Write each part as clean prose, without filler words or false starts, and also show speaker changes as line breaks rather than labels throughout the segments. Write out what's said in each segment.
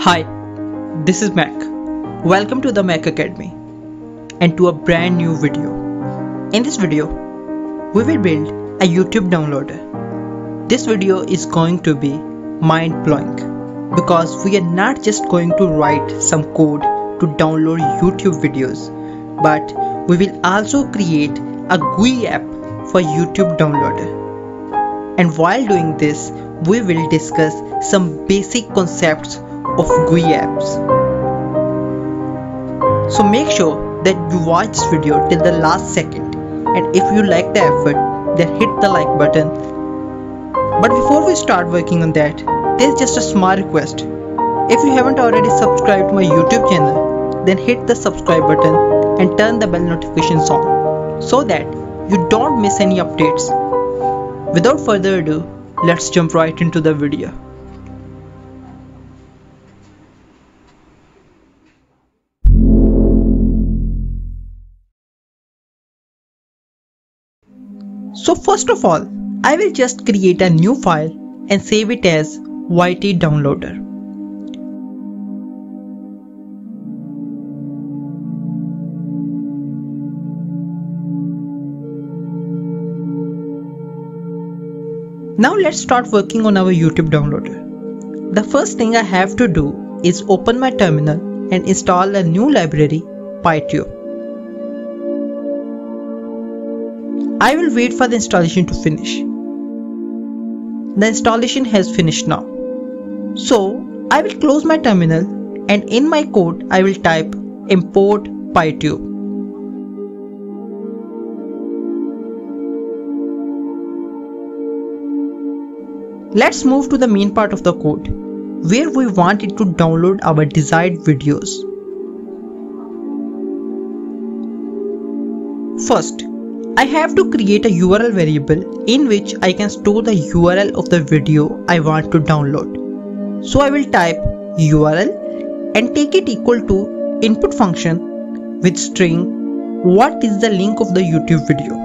Hi, this is Mac. Welcome to the Mac Academy and to a brand new video. In this video, we will build a YouTube downloader. This video is going to be mind-blowing because we are not just going to write some code to download YouTube videos, but we will also create a GUI app for YouTube downloader. And while doing this, we will discuss some basic concepts of GUI apps. So make sure that you watch this video till the last second, and if you like the effort, then hit the like button. But before we start working on that, there's just a small request. If you haven't already subscribed to my YouTube channel, then hit the subscribe button and turn the bell notifications on so that you don't miss any updates. Without further ado, let's jump right into the video. So first of all, I will just create a new file and save it as YT downloader. Now let's start working on our YouTube downloader. The first thing I have to do is open my terminal and install a new library, PyTube. I will wait for the installation to finish. The installation has finished now. So I will close my terminal and in my code I will type import PyTube. Let's move to the main part of the code where we want it to download our desired videos. First, I have to create a URL variable in which I can store the URL of the video I want to download. So I will type URL and take it equal to input function with string what is the link of the YouTube video.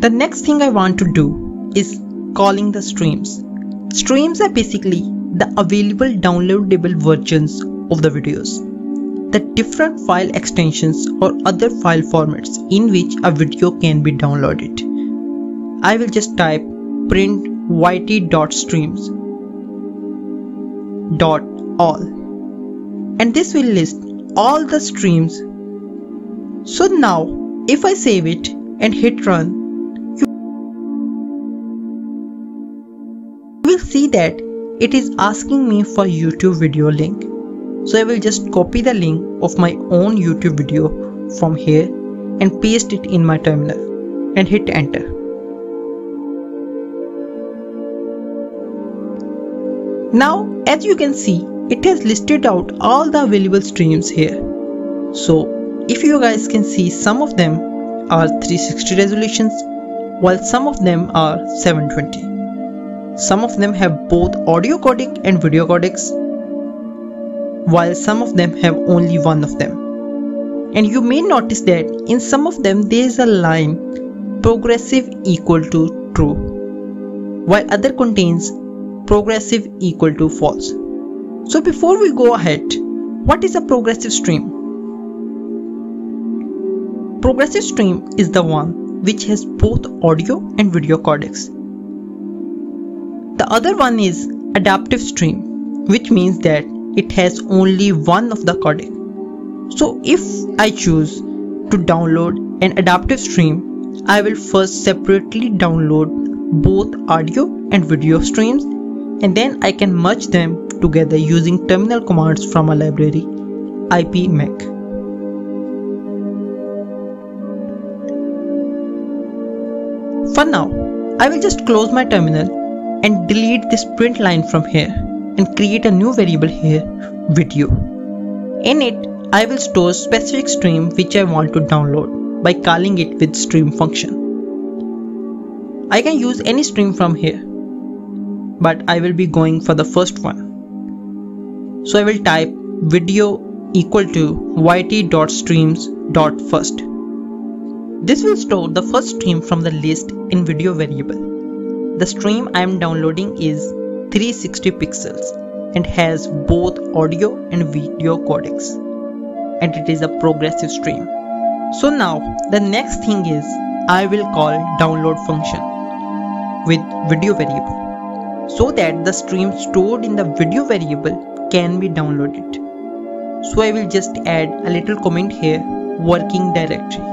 The next thing I want to do is calling the streams. Streams are basically the available downloadable versions of the videos, the different file extensions or other file formats in which a video can be downloaded. I will just type print yt.streams.all and this will list all the streams. So now if I save it and hit run, you will see that it is asking me for YouTube video link. So I will just copy the link of my own YouTube video from here and paste it in my terminal and hit enter. Now as you can see, it has listed out all the available streams here. So if you guys can see, some of them are 360 resolutions while some of them are 720. Some of them have both audio codec and video codecs, while some of them have only one of them. And you may notice that in some of them there is a line progressive equal to true, while other contains progressive equal to false. So before we go ahead, what is a progressive stream? Progressive stream is the one which has both audio and video codecs. The other one is adaptive stream, which means that it has only one of the codec. So if I choose to download an adaptive stream, I will first separately download both audio and video streams and then I can merge them together using terminal commands from a library ipmec. For now, I will just close my terminal and delete this print line from here and create a new variable here, video. In it, I will store specific stream which I want to download by calling it with stream function. I can use any stream from here, but I will be going for the first one. So I will type video equal to yt.streams.first. This will store the first stream from the list in video variable. The stream I am downloading is 360 pixels and has both audio and video codecs, and it is a progressive stream. So now the next thing is I will call download function with video variable so that the stream stored in the video variable can be downloaded. So I will just add a little comment here, working directory,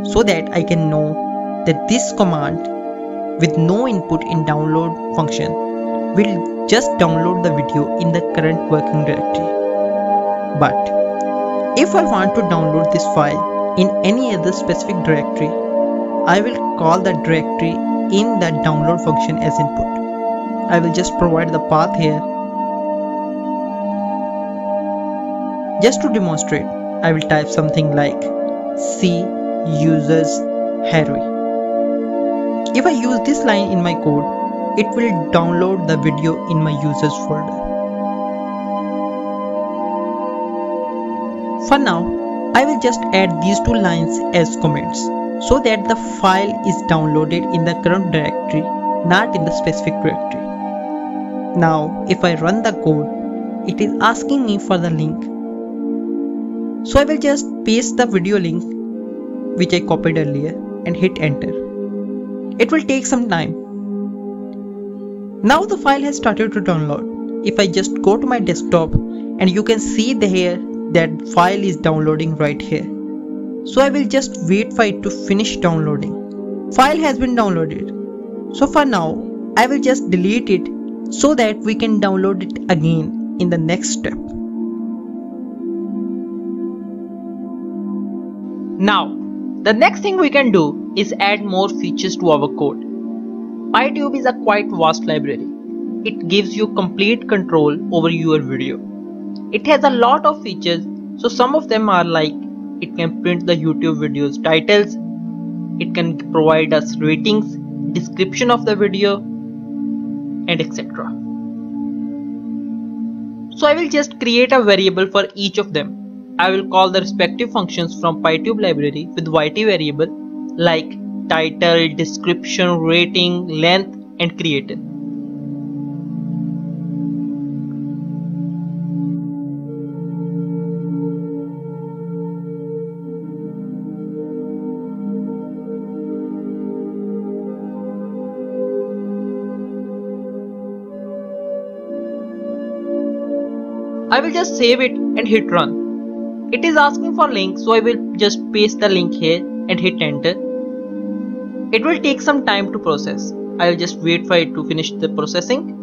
so that I can know that this command with no input in download function will just download the video in the current working directory. But if I want to download this file in any other specific directory, I will call the directory in the download function as input. I will just provide the path here. Just to demonstrate, I will type something like C users Harry. If I use this line in my code, it will download the video in my users folder. For now, I will just add these two lines as comments so that the file is downloaded in the current directory, not in the specific directory. Now, if I run the code, it is asking me for the link. So I will just paste the video link which I copied earlier and hit enter. It will take some time. Now the file has started to download. If I just go to my desktop, and you can see here that file is downloading right here. So I will just wait for it to finish downloading. File has been downloaded. So for now, I will just delete it so that we can download it again in the next step. Now, the next thing we can do is add more features to our code. PyTube is a quite vast library. It gives you complete control over your video. It has a lot of features, so some of them are like it can print the YouTube video's titles, it can provide us ratings, description of the video, and etc. So I will just create a variable for each of them. I will call the respective functions from PyTube library with yt variable like title, description, rating, length, and creator. I will just save it and hit run. It is asking for link, so I will just paste the link here and hit enter. It will take some time to process. I will just wait for it to finish the processing.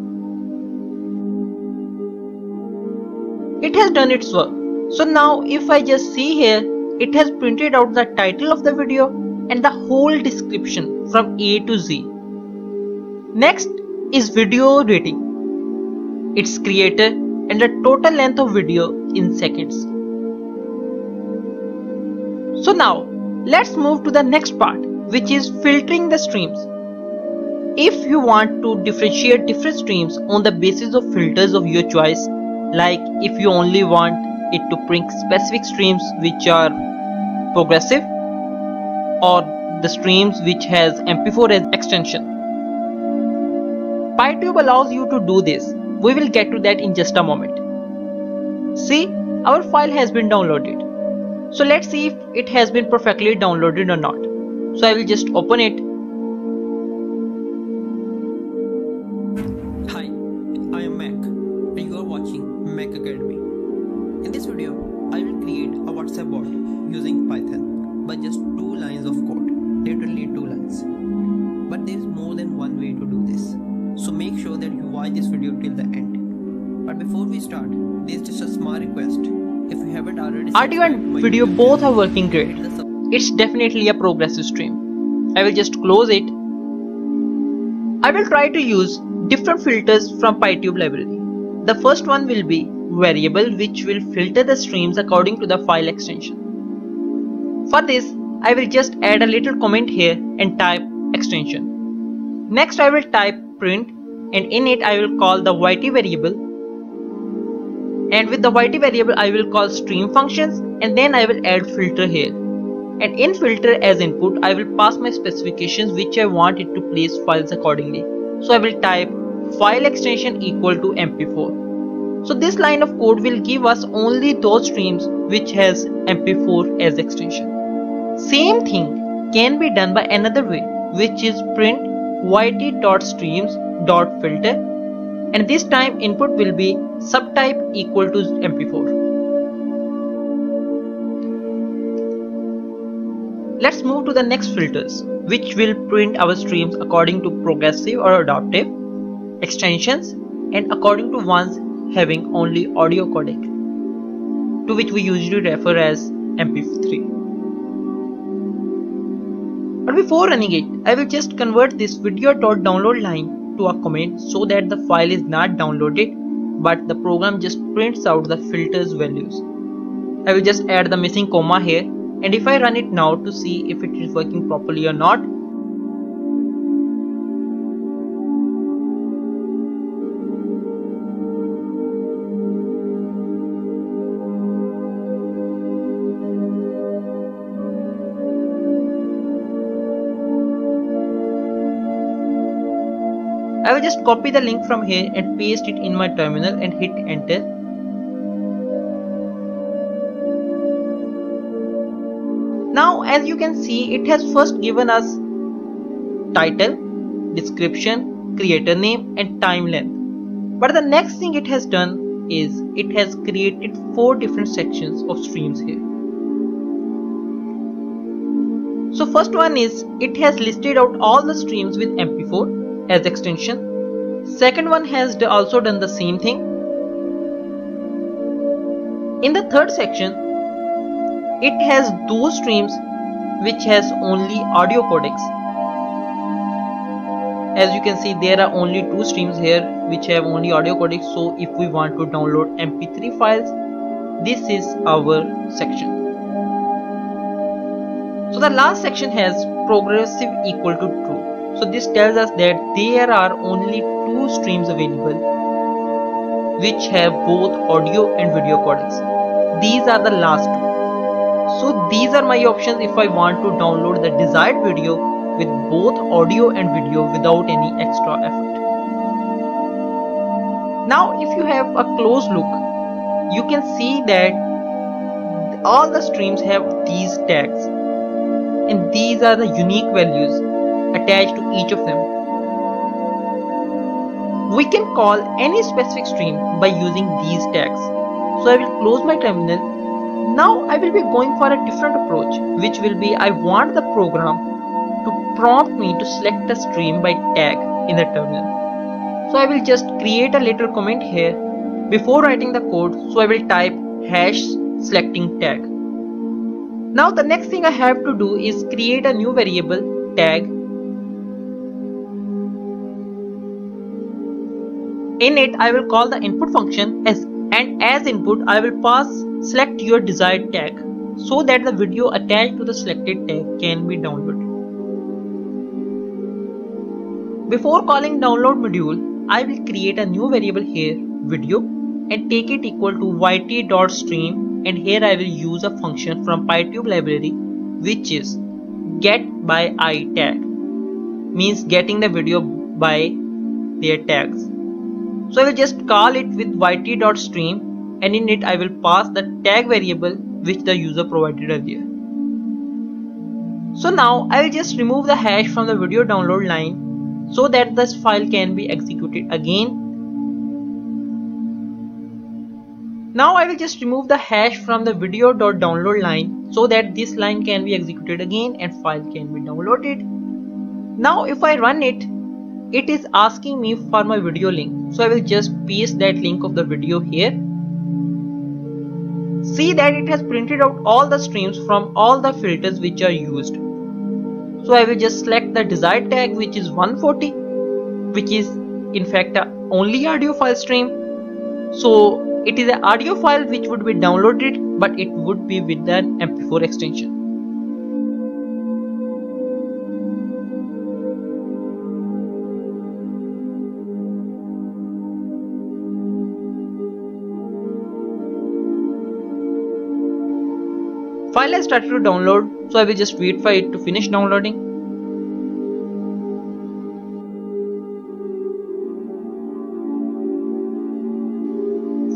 It has done its work. So now if I just see here, it has printed out the title of the video and the whole description from A to Z. Next is video rating, its creator, and the total length of video in seconds. So now let's move to the next part, which is filtering the streams. If you want to differentiate different streams on the basis of filters of your choice, like if you only want it to print specific streams which are progressive, or the streams which has MP4 as extension, PyTube allows you to do this. We will get to that in just a moment. See, our file has been downloaded. So let's see if it has been perfectly downloaded or not. So I will just open it.
Hi, I am Mac and you are watching Mac Academy. In this video, I will create a WhatsApp bot using Python by just 2 lines of code, literally 2 lines. But there is more than one way to do this. So make sure that you watch this video till the end. But before we start, there is just a small request. If you haven't already,
audio and video both are working great. It's definitely a progressive stream. I will just close it I will try to use different filters from PyTube library. The first one will be variable, which will filter the streams according to the file extension. For this, I will just add a little comment here and type extension. Next, I will type print, and in it I will call the YT variable. And with the YT variable I will call stream functions, and then I will add filter here. And in filter as input I will pass my specifications which I want it to place files accordingly. So I will type file extension equal to mp4. So this line of code will give us only those streams which has mp4 as extension. Same thing can be done by another way, which is print yt.streams.filter, and this time input will be subtype equal to mp4. Let's move to the next filters, which will print our streams according to progressive or adaptive, extensions, and according to ones having only audio codec, to which we usually refer as mp3. But before running it, I will just convert this video.download line to a comment so that the file is not downloaded, but the program just prints out the filters values. I will just add the missing comma here. And if I run it now to see if it is working properly or not, I will just copy the link from here and paste it in my terminal and hit enter. Now as you can see, it has first given us title, description, creator name and time length. But the next thing it has done is it has created 4 different sections of streams here. So first one is it has listed out all the streams with mp4 as extension. Second one has also done the same thing. In the third section, it has those streams which has only audio codecs. As you can see, there are only 2 streams here which have only audio codecs. So if we want to download mp3 files, this is our section. So the last section has progressive equal to true. So this tells us that there are only 2 streams available which have both audio and video codecs. These are the last 2. So these are my options if I want to download the desired video with both audio and video without any extra effort. Now if you have a close look, you can see that all the streams have these tags, and these are the unique values attached to each of them. We can call any specific stream by using these tags. So I will close my terminal. Now I will be going for a different approach, which will be I want the program to prompt me to select a stream by tag in the terminal. So I will just create a little comment here before writing the code. So I will type #selecting tag. Now the next thing I have to do is create a new variable tag. In it I will call the input function and as input I will pass select your desired tag so that the video attached to the selected tag can be downloaded. Before calling download module, I will create a new variable here, video, and take it equal to yt.stream, and here I will use a function from PyTube library which is getByITag, means getting the video by their tags. So I will just call it with yt.stream, and in it I will pass the tag variable which the user provided earlier. So now I will just remove the hash from the video download line so that this file can be executed again. Now I will just remove the hash from the video.download line so that this line can be executed again and file can be downloaded. Now if I run it, it is asking me for my video link. So I will just paste that link of the video here. See that it has printed out all the streams from all the filters which are used. So I will just select the desired tag which is 140 which is in fact a only audio file stream. So it is an audio file which would be downloaded, but it would be with an MP4 extension. File has started to download, so I will just wait for it to finish downloading.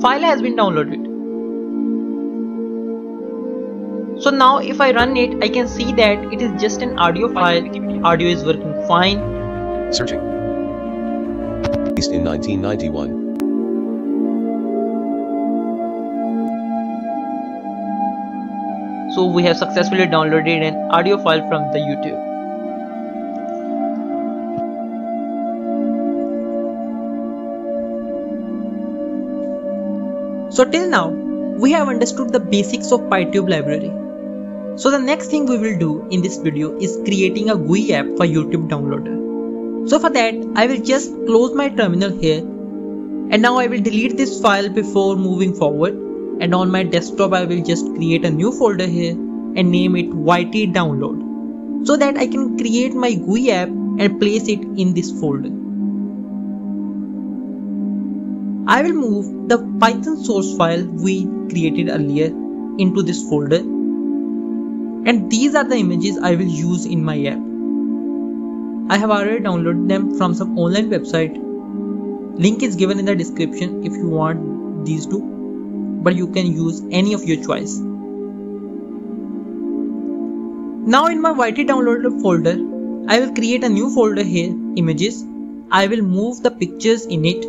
File has been downloaded. So now if I run it, I can see that it is just an audio file. Audio is working fine.
Searching. Released in 1991.
So we have successfully downloaded an audio file from the YouTube. So till now, we have understood the basics of PyTube library. So the next thing we will do in this video is creating a GUI app for YouTube downloader. So for that, I will just close my terminal here, and now I will delete this file before moving forward. And on my desktop I will just create a new folder here and name it YT download, so that I can create my GUI app and place it in this folder. I will move the Python source file we created earlier into this folder, and these are the images I will use in my app. I have already downloaded them from some online website. Link is given in the description if you want these two, but you can use any of your choice. Now in my YT downloaded folder, I will create a new folder here, images. I will move the pictures in it.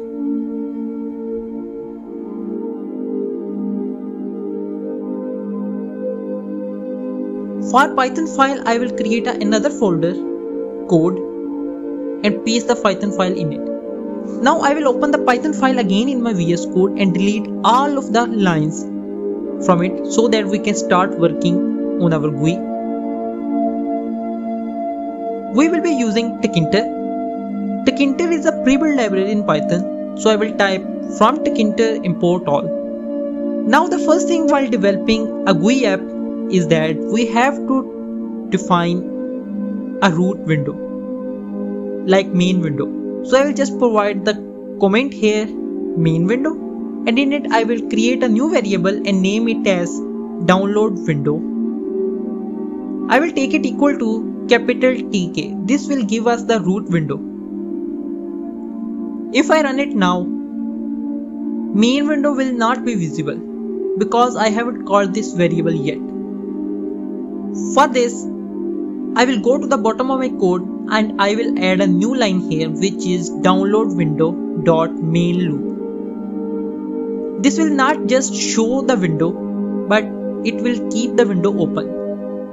For Python file, I will create another folder, code, and paste the Python file in it. Now I will open the Python file again in my VS Code and delete all of the lines from it, so that we can start working on our GUI. We will be using Tkinter. Tkinter is a pre-built library in Python, so I will type from Tkinter import all. Now the first thing while developing a GUI app is that we have to define a root window, like main window. So I will just provide the comment here, main window, and in it I will create a new variable and name it as download window. I will take it equal to capital TK. This will give us the root window. If I run it now, main window will not be visible because I haven't called this variable yet. For this, I will go to the bottom of my code and I will add a new line here, which is download window dot main loop. This will not just show the window, but it will keep the window open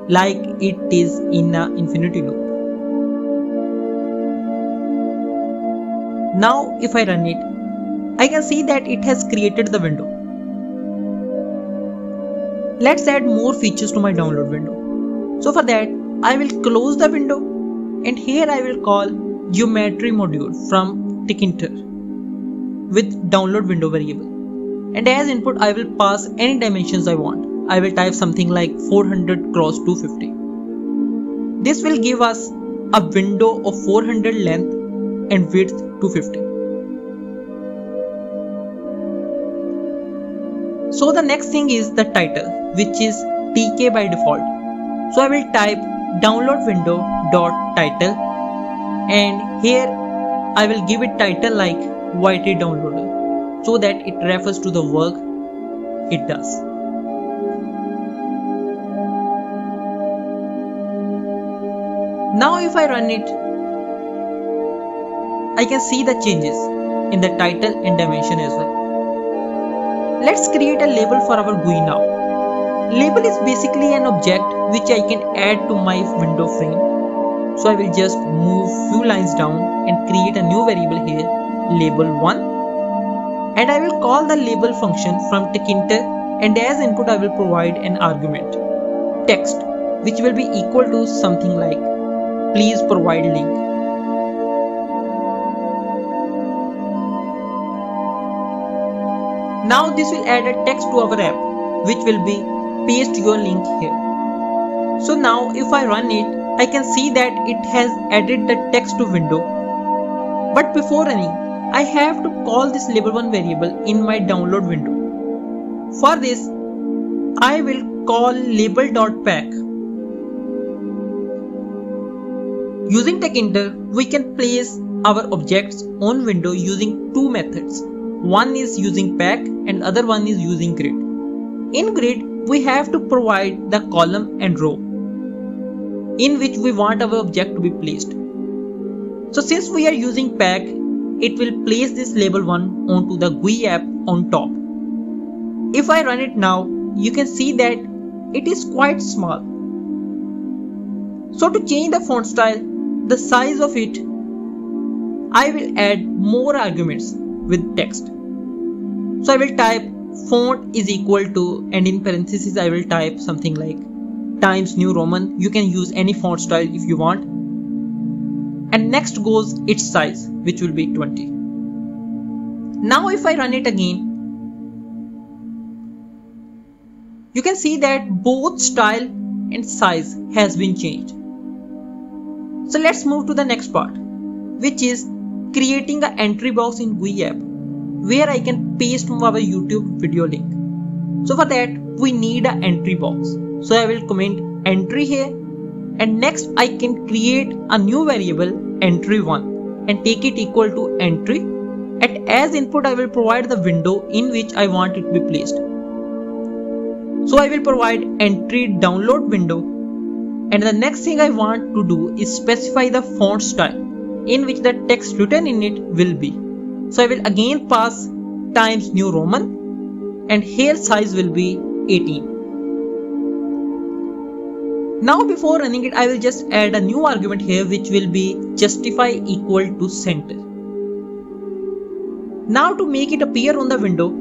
like it is in an infinity loop. Now if I run it, I can see that it has created the window. Let's add more features to my download window. So for that, I will close the window, and here I will call geometry module from Tkinter with download window variable. And as input, I will pass any dimensions I want. I will type something like 400 cross 250. This will give us a window of 400 length and width 250. So the next thing is the title, which is TK by default. So I will type download window dot title, and here I will give it title like YT downloader, so that it refers to the work it does. Now if I run it, I can see the changes in the title and dimension as well. Let's create a label for our GUI now. Label is basically an object which I can add to my window frame. So I will just move few lines down and create a new variable here, label1, and I will call the label function from Tkinter, and as input I will provide an argument, text, which will be equal to something like please provide link. Now this will add a text to our app, which will be paste your link here. So now if I run it, I can see that it has added the text to window. But before running, I have to call this label1 variable in my download window. For this, I will call label.pack. Using TechInter, we can place our objects on window using two methods. One is using pack and other one is using grid. In grid, we have to provide the column and row in which we want our object to be placed. So since we are using pack, it will place this label1 onto the GUI app on top. If I run it now, you can see that it is quite small. So to change the font style, the size of it, I will add more arguments with text. So I will type font is equal to, and in parentheses I will type something like Times New Roman. You can use any font style if you want. And next goes its size, which will be 20. Now if I run it again, you can see that both style and size has been changed. So let's move to the next part, which is creating an entry box in GUI app where I can paste our YouTube video link. So for that we need an entry box. So I will comment entry here, and next I can create a new variable entry1 and take it equal to entry, and as input I will provide the window in which I want it to be placed. So I will provide entry download window, and the next thing I want to do is specify the font style in which the text written in it will be. So I will again pass Times New Roman, and here size will be 18. Now before running it, I will just add a new argument here which will be justify equal to center. Now to make it appear on the window,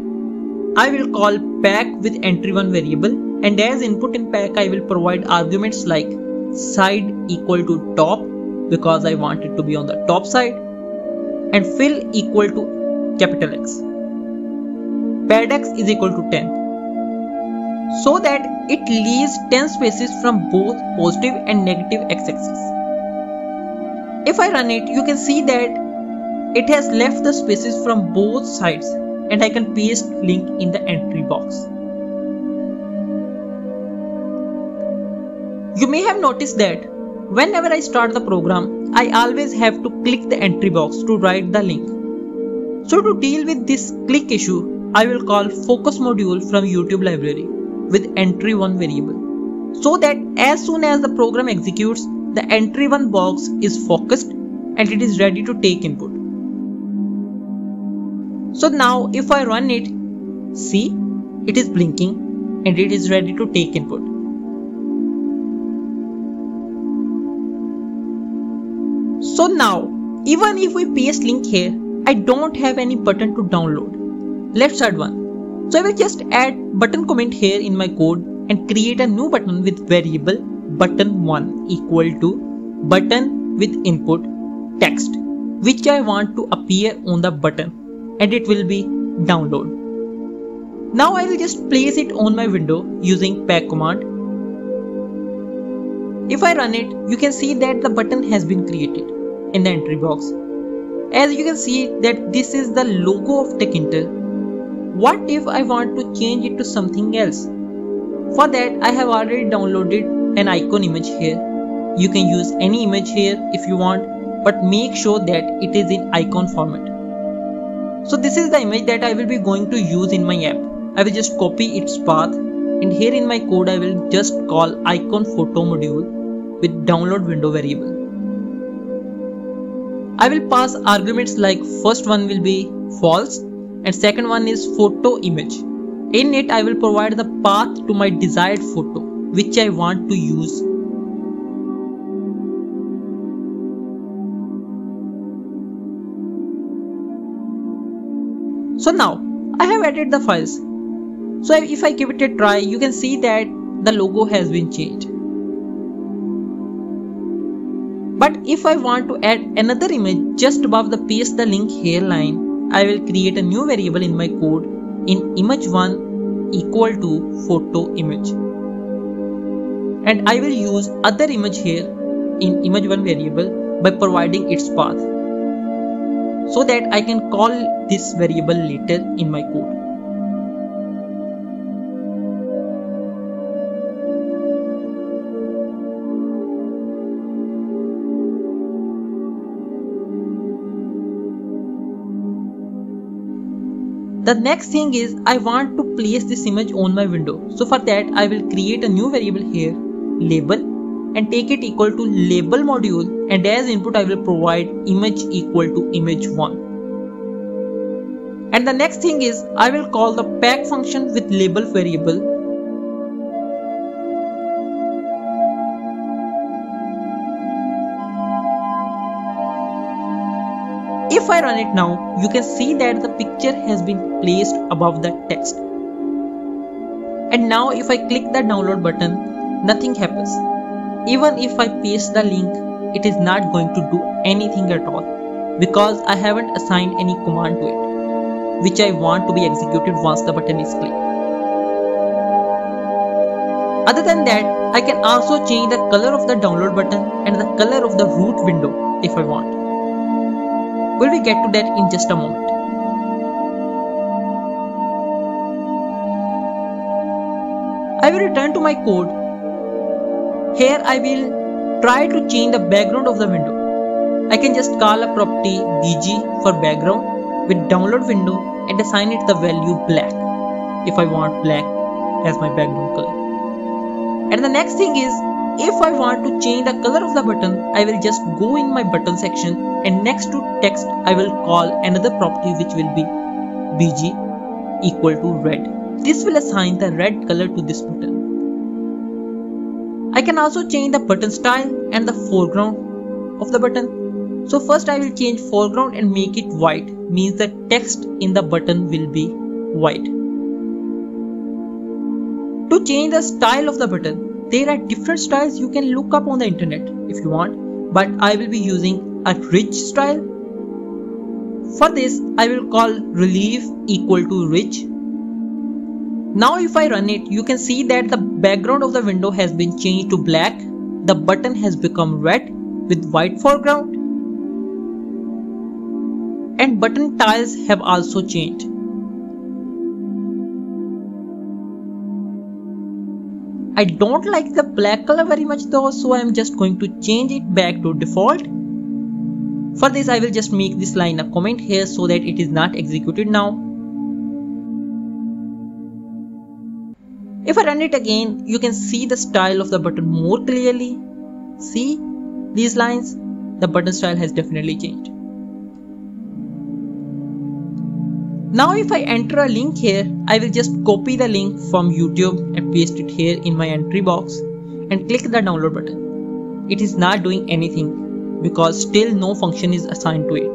I will call pack with entry1 variable, and as input in pack I will provide arguments like side equal to top because I want it to be on the top side, and fill equal to capital X. Paddx is equal to 10. So that it leaves 10 spaces from both positive and negative x-axis. If I run it, you can see that it has left the spaces from both sides, and I can paste link in the entry box. You may have noticed that whenever I start the program, I always have to click the entry box to write the link. So to deal with this click issue, I will call focus module from YouTube library with entry1 variable, so that as soon as the program executes, the entry1 box is focused and it is ready to take input. So now if I run it, see, it is blinking and it is ready to take input. So now even if we paste link here, I don't have any button to download. Let's add one. So I will just add button comment here in my code and create a new button with variable button1 equal to button with input text, which I want to appear on the button, and it will be download. Now I will just place it on my window using pack command. If I run it, you can see that the button has been created in the entry box. As you can see that this is the logo of TechInter. What if I want to change it to something else? For that I have already downloaded an icon image here. You can use any image here if you want, but make sure that it is in icon format. So this is the image that I will be going to use in my app. I will just copy its path, and here in my code I will just call icon photo module with download window variable. I will pass arguments like first one will be false and second one is photo image. In it I will provide the path to my desired photo which I want to use. So now I have added the files. So if I give it a try, you can see that the logo has been changed. But if I want to add another image just above the paste the link here line, I will create a new variable in my code in image1 equal to photo image. And I will use other image here in image1 variable by providing its path, so that I can call this variable later in my code. The next thing is I want to place this image on my window. So for that I will create a new variable here, label, and take it equal to label module, and as input I will provide image equal to image1. And the next thing is I will call the pack function with label variable. If I run it now, you can see that the picture has been placed above the text. And now if I click the download button, nothing happens. Even if I paste the link, it is not going to do anything at all, because I haven't assigned any command to it, which I want to be executed once the button is clicked. Other than that, I can also change the color of the download button and the color of the root window if I want. We will get to that in just a moment. I will return to my code. Here I will try to change the background of the window. I can just call a property bg for background with download window and assign it the value black if I want black as my background color. And the next thing is, if I want to change the color of the button, I will just go in my button section, and next to text I will call another property which will be bg equal to red. This will assign the red color to this button. I can also change the button style and the foreground of the button. So first I will change foreground and make it white, means the text in the button will be white. To change the style of the button, there are different styles you can look up on the internet if you want, but I will be using a rich style. For this, I will call relief equal to rich. Now if I run it, you can see that the background of the window has been changed to black, the button has become red with white foreground, and button tiles have also changed. I don't like the black color very much though, so I am just going to change it back to default. For this I will just make this line a comment here so that it is not executed now. If I run it again, you can see the style of the button more clearly. See these lines? The button style has definitely changed. Now if I enter a link here, I will just copy the link from YouTube and paste it here in my entry box and click the download button. It is not doing anything because still no function is assigned to it.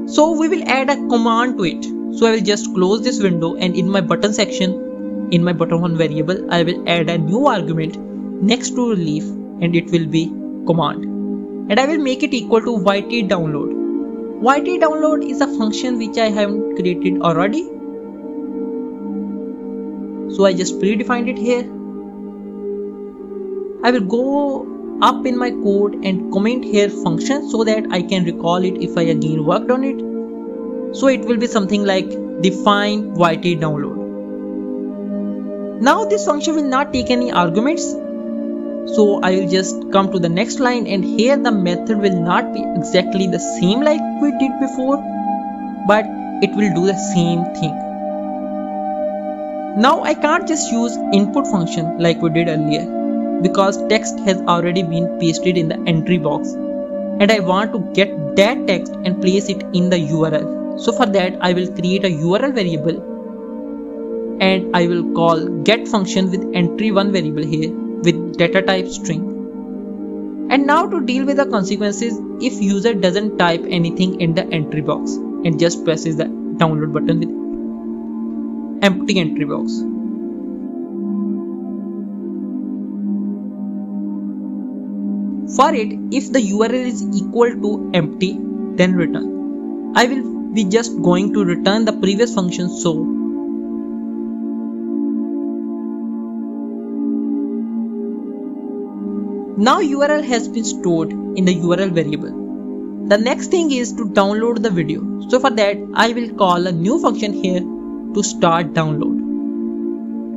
So we will add a command to it. So I will just close this window, and in my button section, in my button1 variable, I will add a new argument next to relief, and it will be command, and I will make it equal to yt download. Yt download is a function which I haven't created already, so I just predefined it here. I will go up in my code and comment here function so that I can recall it if I again worked on it. So it will be something like define yt download. Now this function will not take any arguments. So I will just come to the next line, and here the method will not be exactly the same like we did before, but it will do the same thing. Now I can't just use input function like we did earlier, because text has already been pasted in the entry box, and I want to get that text and place it in the URL. So for that I will create a URL variable, and I will call get function with entry1 variable here with data type string. And now to deal with the consequences, if user doesn't type anything in the entry box and just presses the download button with empty entry box. For it, if the URL is equal to empty, then return. I will be just going to return the previous function, so now URL has been stored in the URL variable. The next thing is to download the video. So for that, I will call a new function here to start download.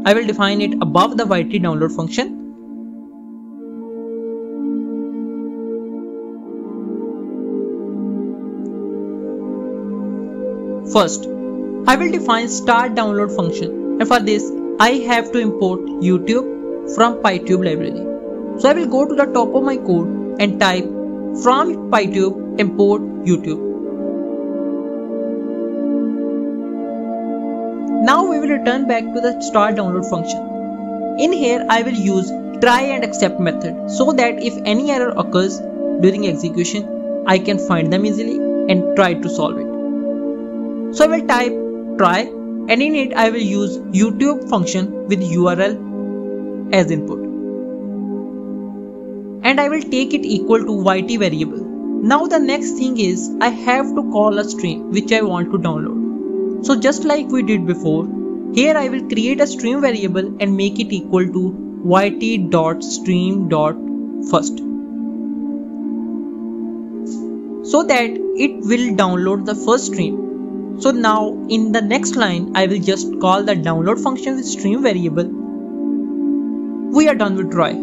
I will define it above the YT download function. First, I will define start download function, and for this I have to import YouTube from PyTube library. So I will go to the top of my code and type from PyTube import YouTube. Now we will return back to the start download function. In here I will use try and accept method so that if any error occurs during execution, I can find them easily and try to solve it. So I will type try, and in it I will use YouTube function with URL as input. And I will take it equal to YT variable. Now the next thing is I have to call a stream which I want to download. So just like we did before, here I will create a stream variable and make it equal to yt.stream.first so that it will download the first stream. So now in the next line I will just call the download function with stream variable. We are done with try.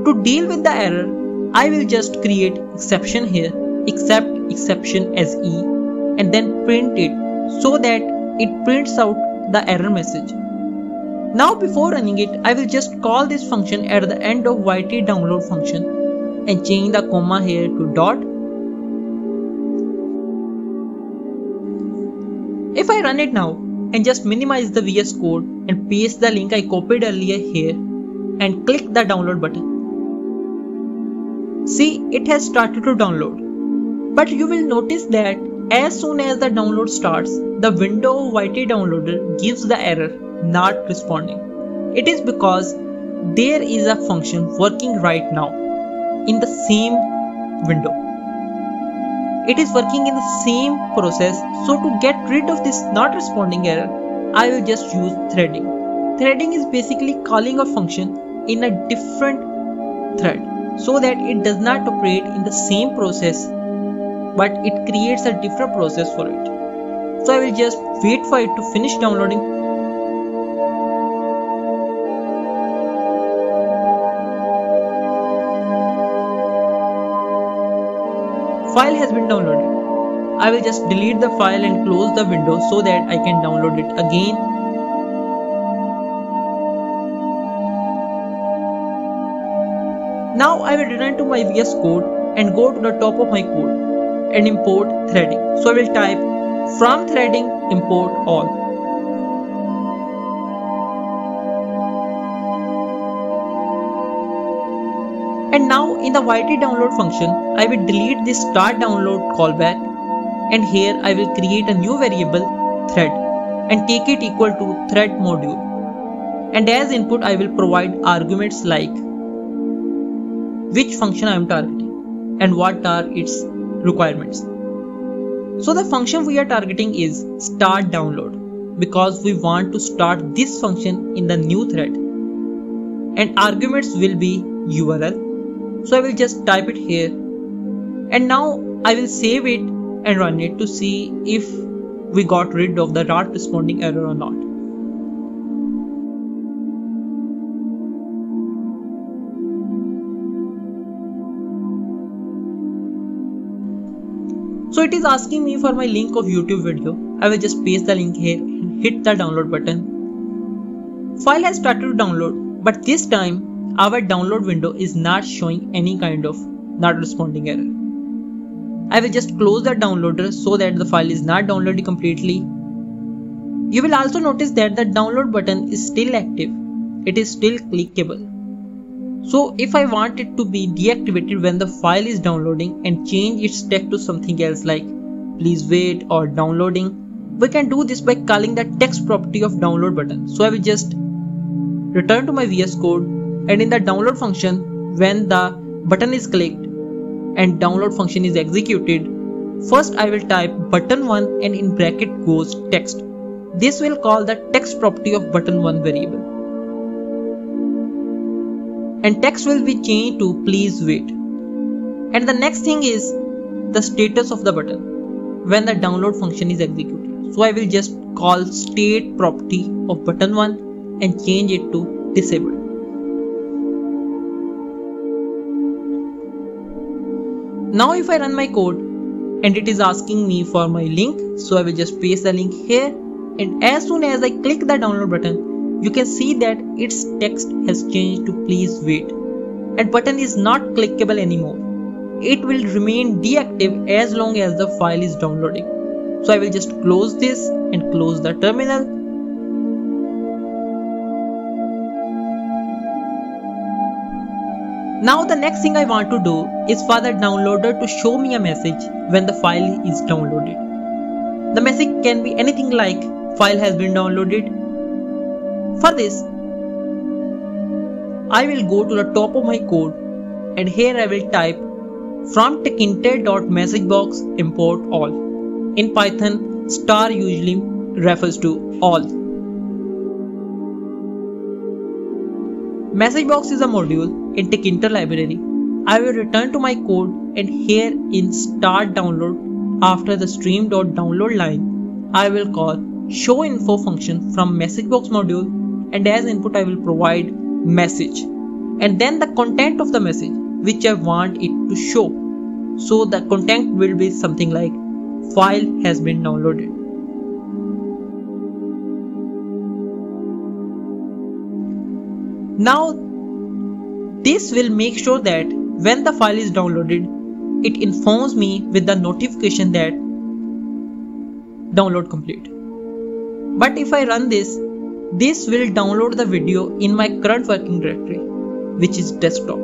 To deal with the error, I will just create exception here, except exception as E, and then print it so that it prints out the error message. Now before running it, I will just call this function at the end of YT download function and change the comma here to dot. If I run it now and just minimize the VS Code and paste the link I copied earlier here and click the download button, see, it has started to download. But you will notice that as soon as the download starts, the window of YT downloader gives the error not responding. It is because there is a function working right now in the same window. It is working in the same process. So to get rid of this not responding error, I will just use threading. Threading is basically calling a function in a different thread, so that it does not operate in the same process, but it creates a different process for it. So I will just wait for it to finish downloading. File has been downloaded. I will just delete the file and close the window so that I can download it again. Now I will return to my VS Code and go to the top of my code and import threading. So I will type from threading import all. And now in the YT download function, I will delete this start download callback, and here I will create a new variable thread and take it equal to thread module. And as input I will provide arguments like which function I am targeting and what are its requirements. So the function we are targeting is start download because we want to start this function in the new thread, and arguments will be URL. So I will just type it here, and now I will save it and run it to see if we got rid of the not responding error or not. So it is asking me for my link of YouTube video. I will just paste the link here and hit the download button. File has started to download, but this time our download window is not showing any kind of not responding error. I will just close the downloader so that the file is not downloaded completely. You will also notice that the download button is still active. It is still clickable. So if I want it to be deactivated when the file is downloading and change its text to something else like please wait or downloading, we can do this by calling the text property of download button. So I will just return to my VS Code, and in the download function, when the button is clicked and download function is executed, first I will type button1 and in bracket goes text. This will call the text property of button1 variable. And text will be changed to please wait. And the next thing is the status of the button when the download function is executed. So I will just call state property of button1 and change it to disabled. Now if I run my code and it is asking me for my link, so I will just paste the link here, and as soon as I click the download button, you can see that its text has changed to please wait, and button is not clickable anymore. It will remain deactive as long as the file is downloading. So I will just close this and close the terminal. Now the next thing I want to do is for the downloader to show me a message when the file is downloaded. The message can be anything like file has been downloaded. For this, I will go to the top of my code, and here I will type from tecinter.messagebox import all. In Python, star usually refers to all. Messagebox is a module in Tecinter library. I will return to my code, and here in start download, after the stream.download line, I will call showInfo function from messagebox module, and as input I will provide message and then the content of the message which I want it to show. So the content will be something like file has been downloaded. Now this will make sure that when the file is downloaded, it informs me with the notification that download complete. But if I run this will download the video in my current working directory, which is desktop.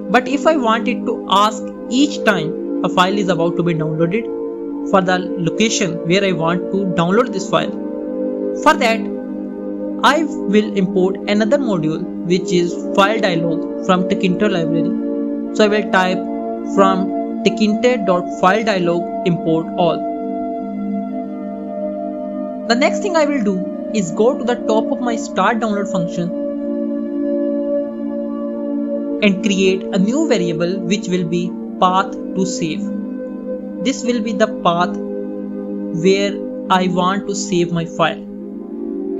But if I want it to ask each time a file is about to be downloaded for the location where I want to download this file, for that I will import another module which is file dialog from Tecinter library. So I will type from tecinter.fileDialog import all. The next thing I will do is go to the top of my start download function and create a new variable which will be path to save. This will be the path where I want to save my file.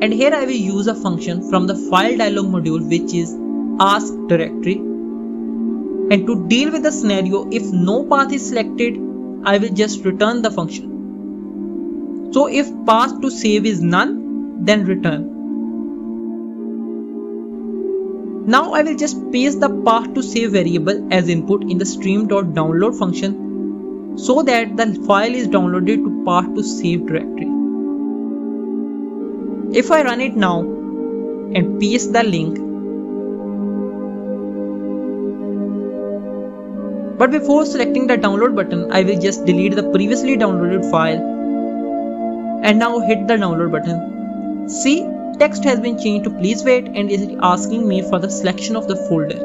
And here I will use a function from the file dialog module which is ask directory. And to deal with the scenario, if no path is selected, I will just return the function. So if path to save is none, then return. Now I will just paste the path to save variable as input in the stream.download function so that the file is downloaded to path to save directory. If I run it now and paste the link, but before selecting the download button, I will just delete the previously downloaded file and now hit the download button. See, text has been changed to please wait and it is asking me for the selection of the folder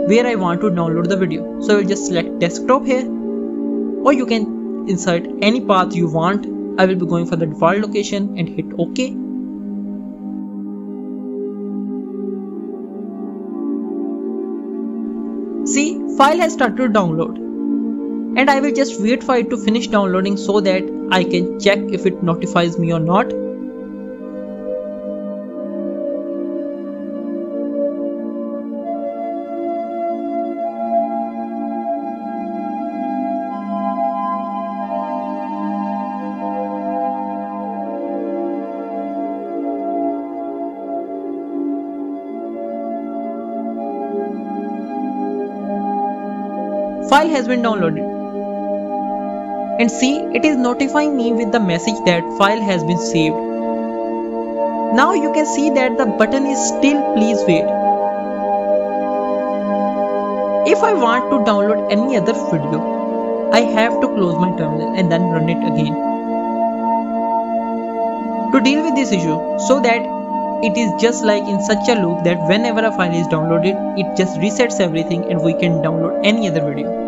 where I want to download the video. So I will just select desktop here, or you can insert any path you want. I will be going for the default location and hit OK. See, file has started to download, and I will just wait for it to finish downloading so that I can check if it notifies me or not. File has been downloaded, and see, it is notifying me with the message that file has been saved. Now you can see that the button is still please wait. If I want to download any other video, I have to close my terminal and then run it again. to deal with this issue, so that it is just like in such a loop that whenever a file is downloaded, it just resets everything and we can download any other video.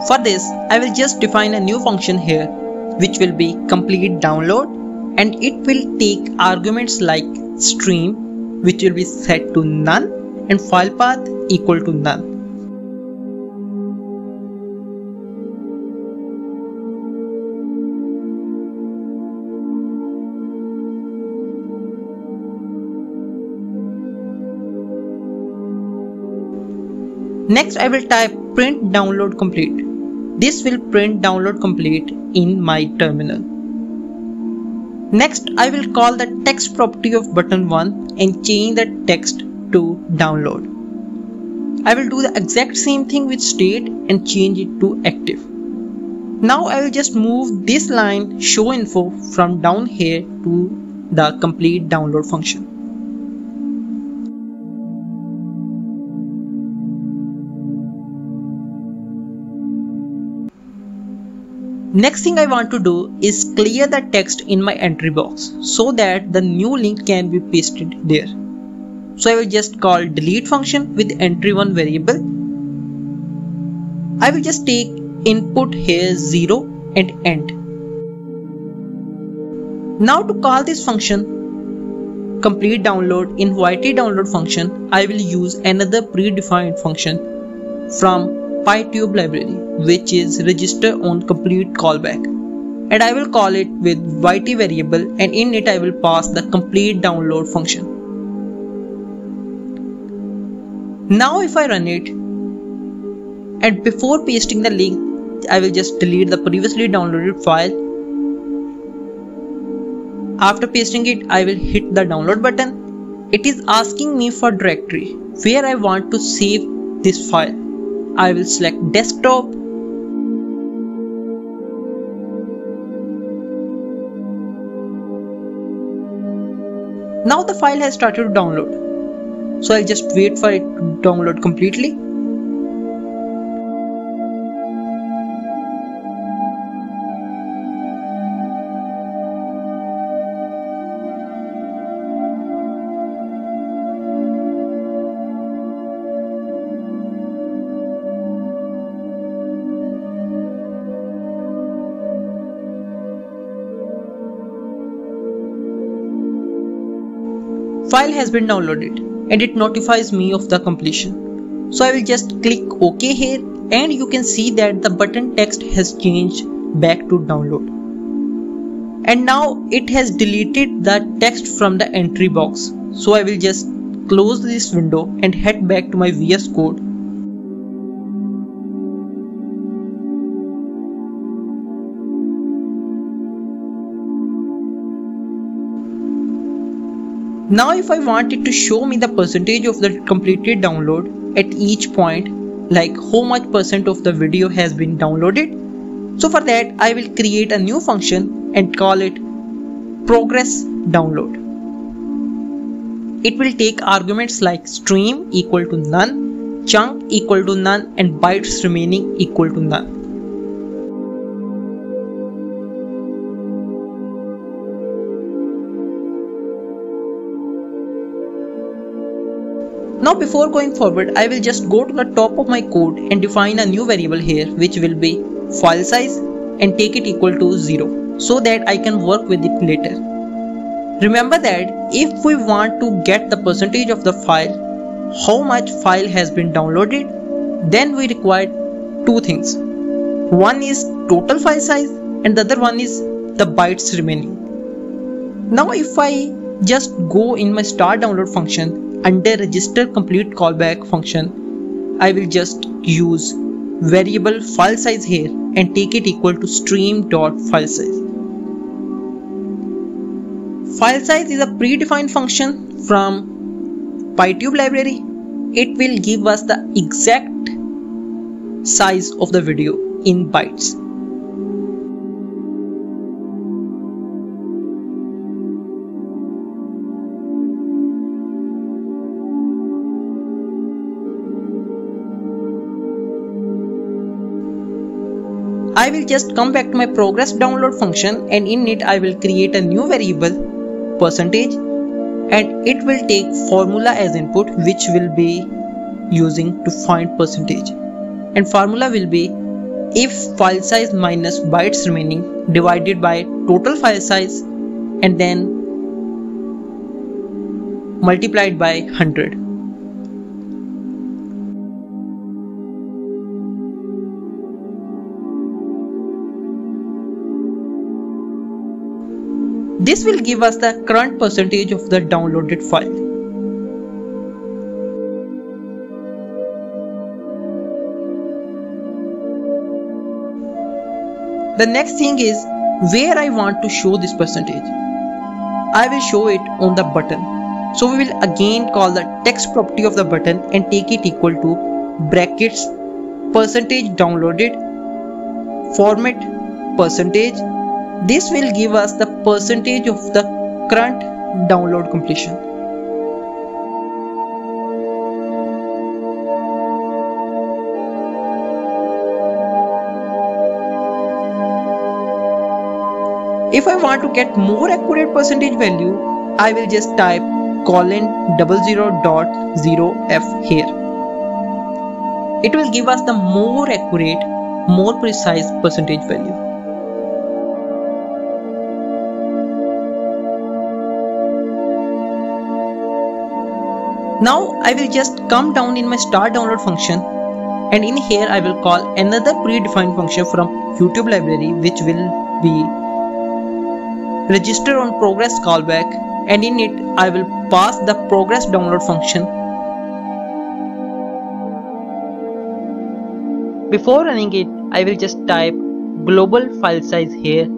For this, I will just define a new function here, which will be complete download, and it will take arguments like stream, which will be set to none, and file path equal to none. Next, I will type print download complete. This will print download complete in my terminal. Next, I will call the text property of button 1 and change the text to download. I will do the exact same thing with state and change it to active. Now I will just move this line show info from down here to the complete download function. Next thing I want to do is clear the text in my entry box so that the new link can be pasted there. So I will just call delete function with entry1 variable. I will just take input here 0 and end. Now to call this function complete download in YT download function, I will use another predefined function from PyTube library, which is register on complete callback, and I will call it with YT variable, and in it I will pass the complete download function. Now if I run it, and before pasting the link, I will just delete the previously downloaded file. After pasting it, I will hit the download button. It is asking me for directory where I want to save this file. I will select desktop. Now the file has started to download. So I'll just wait for it to download completely. File has been downloaded and it notifies me of the completion. So I will just click OK here, and you can see that the button text has changed back to download. And now it has deleted the text from the entry box. So I will just close this window and head back to my VS Code. Now if I want it to show me the percentage of the completed download at each point, like how much percent of the video has been downloaded. So for that I will create a new function and call it progress download. It will take arguments like stream equal to none, chunk equal to none, and bytes remaining equal to none. Now before going forward, I will just go to the top of my code and define a new variable here, which will be file size, and take it equal to 0 so that I can work with it later. Remember that if we want to get the percentage of the file, how much file has been downloaded, then we require two things. One is total file size and the other one is the bytes remaining. Now if I just go in my start download function, under register complete callback function, I will just use variable file size here and take it equal to stream.fileSize. File size is a predefined function from PyTube library. It will give us the exact size of the video. in bytes. I will just come back to my progress download function, and in it I will create a new variable percentage, and it will take formula as input, which will be using to find percentage, and formula will be if file size minus bytes remaining divided by total file size and then multiplied by 100. This will give us the current percentage of the downloaded file. The next thing is where I want to show this percentage. I will show it on the button. So we will again call the text property of the button and take it equal to brackets percentage downloaded format percentage. This will give us the percentage of the current download completion. If I want to get more accurate percentage value, I will just type :00.0f here. It will give us the more accurate, more precise percentage value. Now I will just come down in my start download function, and in here I will call another predefined function from YouTube library, which will be register on progress callback, and in it I will pass the progress download function. Before running it, I will just type global file size here.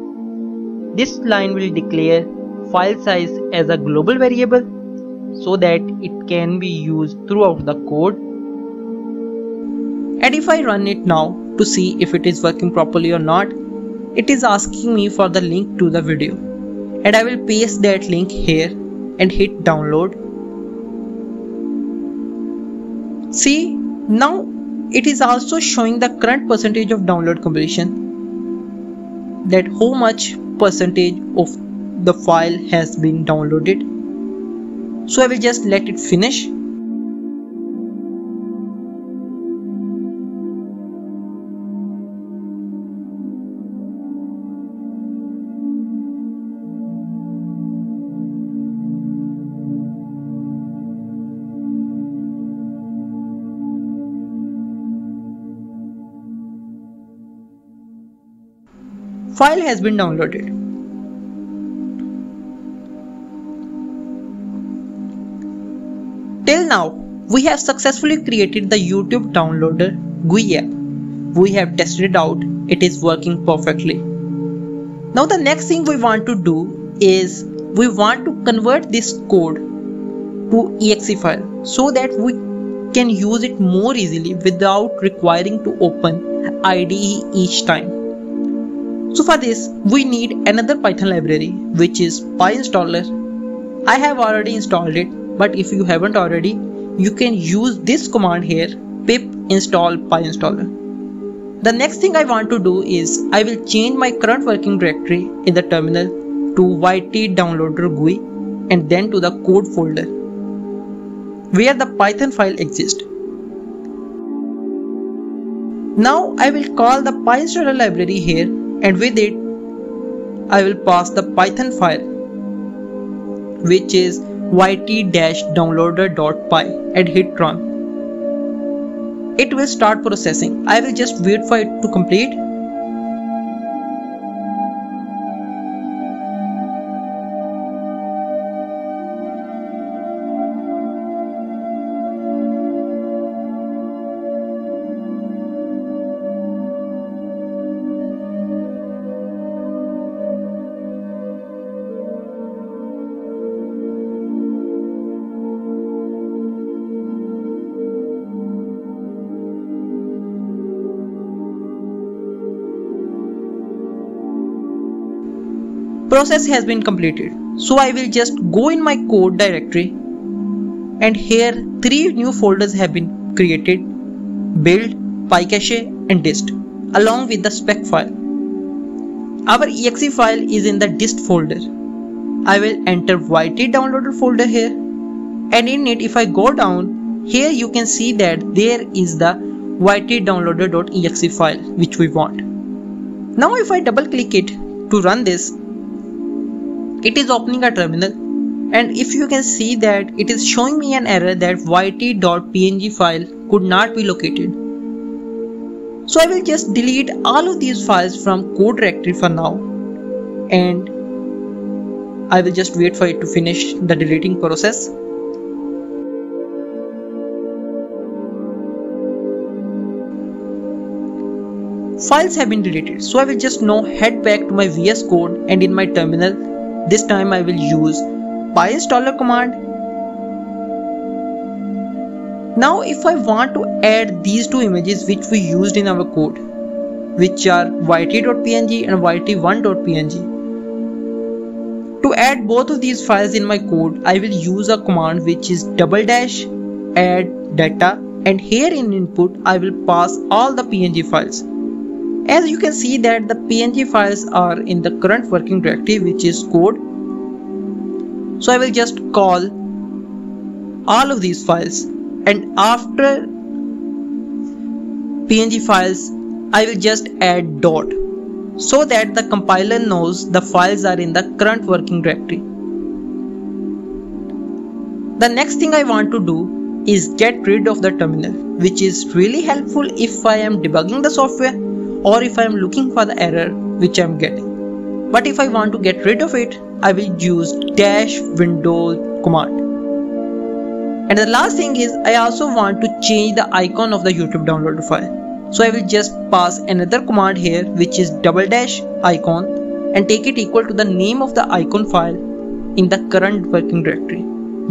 This line will declare file size as a global variable so that it can be used throughout the code. And if I run it now to see if it is working properly or not, it is asking me for the link to the video, and I will paste that link here and hit download. See, now it is also showing the current percentage of download completion, that how much percentage of the file has been downloaded. So I will just let it finish. File has been downloaded. Till now, we have successfully created the YouTube downloader GUI app. We have tested it out, it is working perfectly. Now the next thing we want to do is we want to convert this code to exe file so that we can use it more easily without requiring to open IDE each time. So for this, we need another Python library, which is PyInstaller. I have already installed it, but if you haven't already, you can use this command here, pip install PyInstaller. The next thing I want to do is I will change my current working directory in the terminal to YT downloader GUI and then to the code folder where the Python file exists. Now I will call the PyInstaller library here, and with it I will pass the Python file, which is yt-downloader.py, and hit run. It will start processing. I will just wait for it to complete. process has been completed. So I will just go in my code directory, and here 3 new folders have been created: build, pycache and dist, along with the spec file. Our exe file is in the dist folder. I will enter YT downloader folder here, and in it, if I go down, here you can see that there is the YT downloader.exe file which we want. Now if I double click it to run this, it is opening a terminal, and if you can see that it is showing me an error that yt.png file could not be located. So I will just delete all of these files from code directory for now, and I will just wait for it to finish the deleting process. Files have been deleted, so I will just now head back to my VS Code, and in my terminal, this time I will use pyinstaller command. Now if I want to add these 2 images which we used in our code, which are yt.png and yt1.png. To add both of these files in my code, I will use a command which is --add data, and here in input I will pass all the png files. As you can see that the png files are in the current working directory, which is code. So I will just call all of these files, and after png files I will just add dot, so that the compiler knows the files are in the current working directory. The next thing I want to do is get rid of the terminal, which is really helpful if I am debugging the software or if I am looking for the error which I am getting. But if I want to get rid of it, I will use -window command. And the last thing is, I also want to change the icon of the YouTube downloader file. So I will just pass another command here, which is --icon, and take it equal to the name of the icon file in the current working directory,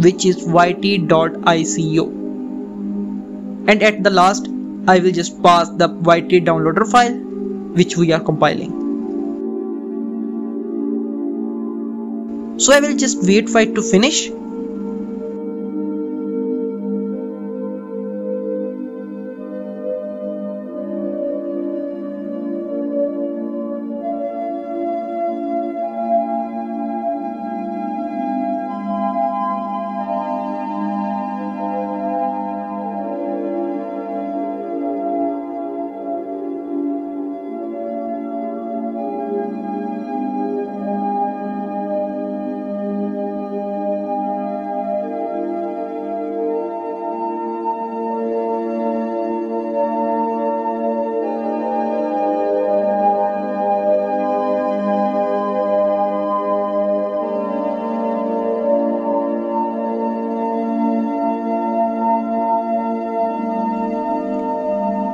which is yt.ico. And at the last, I will just pass the YT downloader file which we are compiling. So I will just wait for it to finish.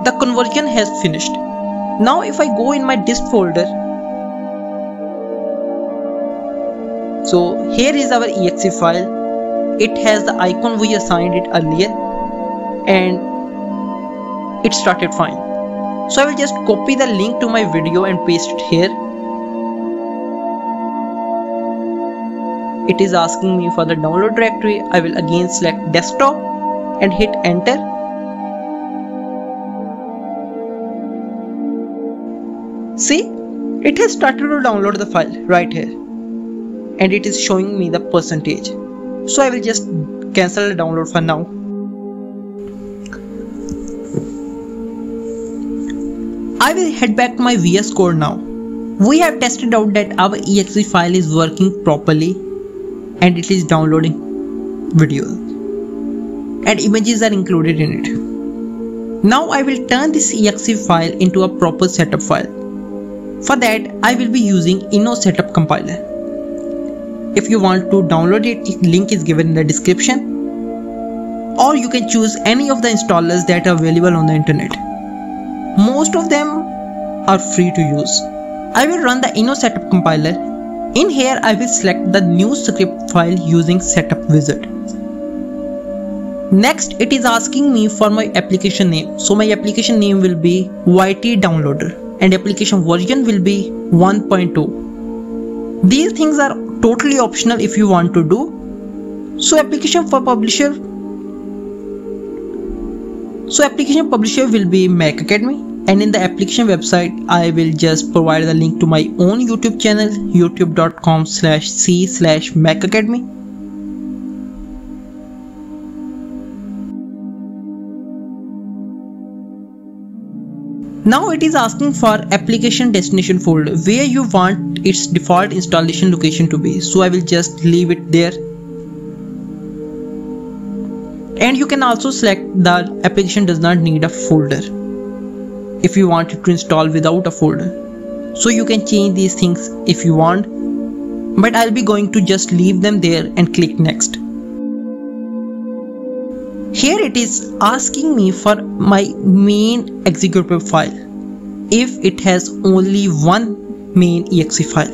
The conversion has finished. Now if I go in my dist folder, so here is our exe file. It has the icon we assigned it earlier, and it started fine. So I will just copy the link to my video and paste it here. It is asking me for the download directory. I will again select desktop and hit enter. See, it has started to download the file right here, and it is showing me the percentage. So I will just cancel the download for now. I will head back to my VS Code now. We have tested out that our exe file is working properly, and it is downloading videos, and images are included in it. Now I will turn this exe file into a proper setup file. For that, I will be using setup compiler. If you want to download it, link is given in the description, or you can choose any of the installers that are available on the internet. Most of them are free to use. I will run the setup compiler. In here, I will select the new script file using setup wizard. Next, it is asking me for my application name. So my application name will be YT downloader, and application version will be 1.2. These things are totally optional if you want to do. So application publisher will be Mac Academy, and in the application website I will just provide the link to my own YouTube channel, youtube.com/c/Mac Academy. Now it is asking for application destination folder where you want its default installation location to be. So I will just leave it there. And you can also select that application does not need a folder if you want it to install without a folder. So you can change these things if you want, but I'll be going to just leave them there and click next. Here it is asking me for my main executable file if it has only one main exe file.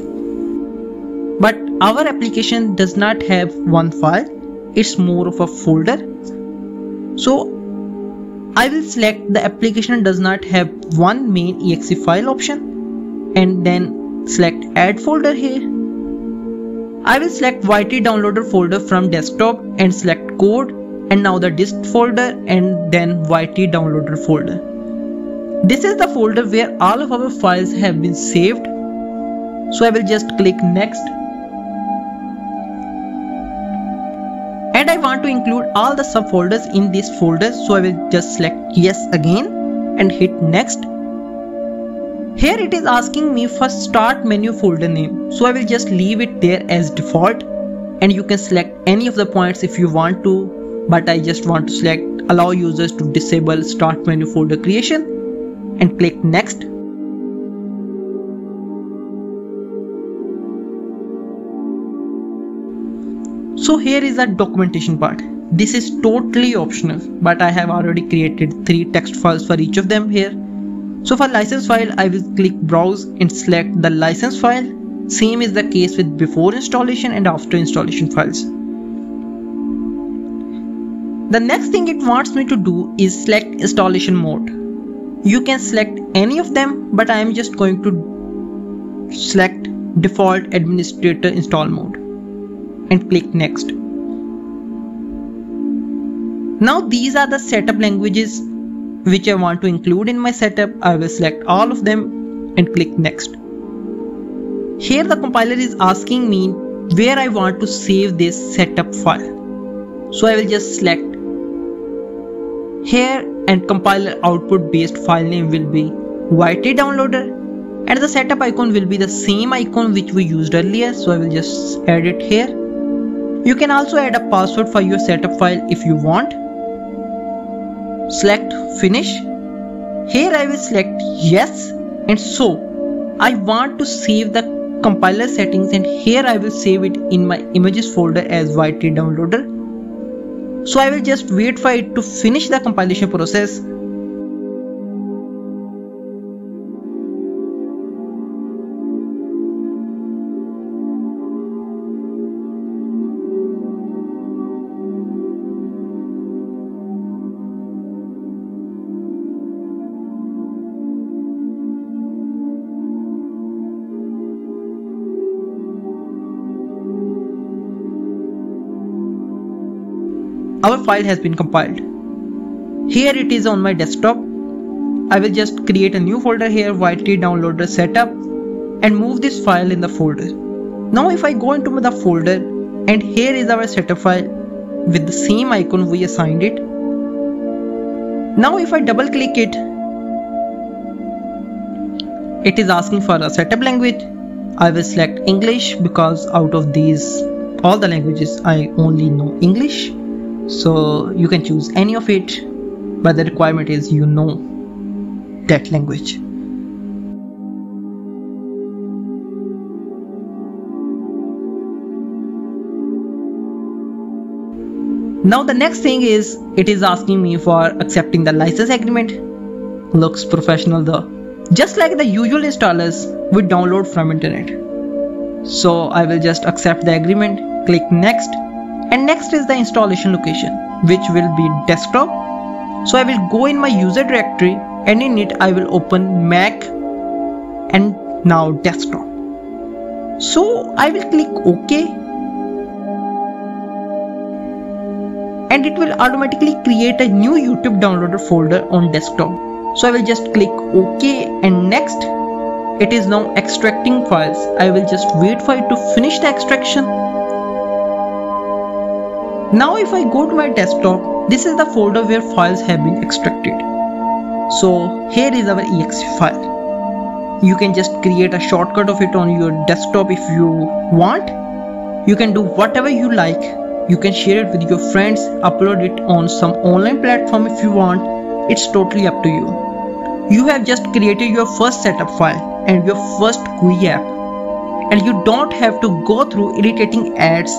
But our application does not have one file, it's more of a folder. So I will select the application does not have one main exe file option and then select add folder here. I will select YT downloader folder from desktop and select code, and now the dist folder and then YT downloader folder. This is the folder where all of our files have been saved. So I will just click next. And I want to include all the subfolders in this folder, so I will just select yes again and hit next. Here it is asking me for start menu folder name, so I will just leave it there as default, and you can select any of the points if you want to, but I just want to select allow users to disable start menu folder creation and click next. So here is the documentation part. This is totally optional, but I have already created 3 text files for each of them here. So for license file, I will click browse and select the license file. Same is the case with before installation and after installation files. The next thing it wants me to do is select installation mode. You can select any of them, but I am just going to select default administrator install mode and click next. Now these are the setup languages which I want to include in my setup. I will select all of them and click next. Here the compiler is asking me where I want to save this setup file. So I will just select here, and compiler output based file name will be YT downloader, and the setup icon will be the same icon which we used earlier. So I will just add it here. You can also add a password for your setup file if you want. Select finish. Here I will select yes, and so I want to save the compiler settings, and here I will save it in my images folder as YT downloader. So I will just wait for it to finish the compilation process. Our file has been compiled. Here it is on my desktop. I will just create a new folder here, YT downloader setup, and move this file in the folder. Now if I go into the folder, and here is our setup file with the same icon we assigned it. Now if I double click it, it is asking for a setup language. I will select English because out of these all the languages I only know English. So you can choose any of it, but the requirement is you know that language. Now the next thing is it is asking me for accepting the license agreement. Looks professional though, just like the usual installers we download from internet. So I will just accept the agreement, click next. And next is the installation location, which will be desktop. So I will go in my user directory, and in it I will open Mac and now desktop. So I will click OK, and it will automatically create a new YouTube downloader folder on desktop. So I will just click OK, and next it is now extracting files. I will just wait for it to finish the extraction. Now if I go to my desktop, this is the folder where files have been extracted. So here is our exe file. You can just create a shortcut of it on your desktop if you want. You can do whatever you like. You can share it with your friends, upload it on some online platform if you want. It's totally up to you. You have just created your first setup file and your first GUI app, and you don't have to go through irritating ads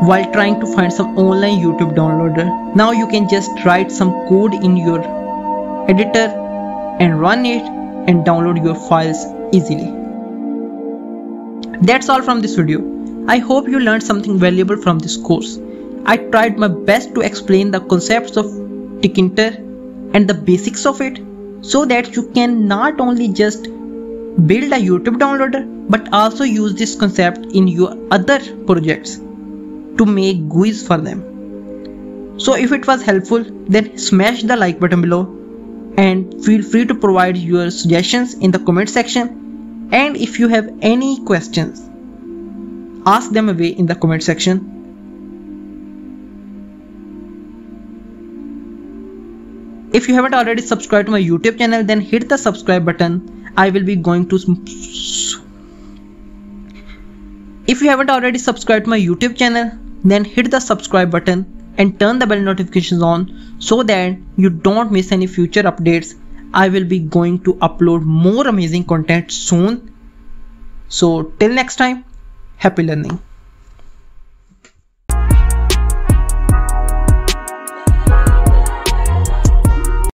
while trying to find some online YouTube downloader. Now you can just write some code in your editor and run it and download your files easily. That's all from this video. I hope you learned something valuable from this course. I tried my best to explain the concepts of Tkinter and the basics of it, so that you can not only just build a YouTube downloader but also use this concept in your other projects to make GUIs for them. So if it was helpful, then smash the like button below and feel free to provide your suggestions in the comment section. And if you have any questions, ask them away in the comment section. If you haven't already subscribed to my YouTube channel, then hit the subscribe button. If you haven't already subscribed to my YouTube channel, then hit the subscribe button and turn the bell notifications on so that you don't miss any future updates. I will be going to upload more amazing content soon. So till next time, happy learning.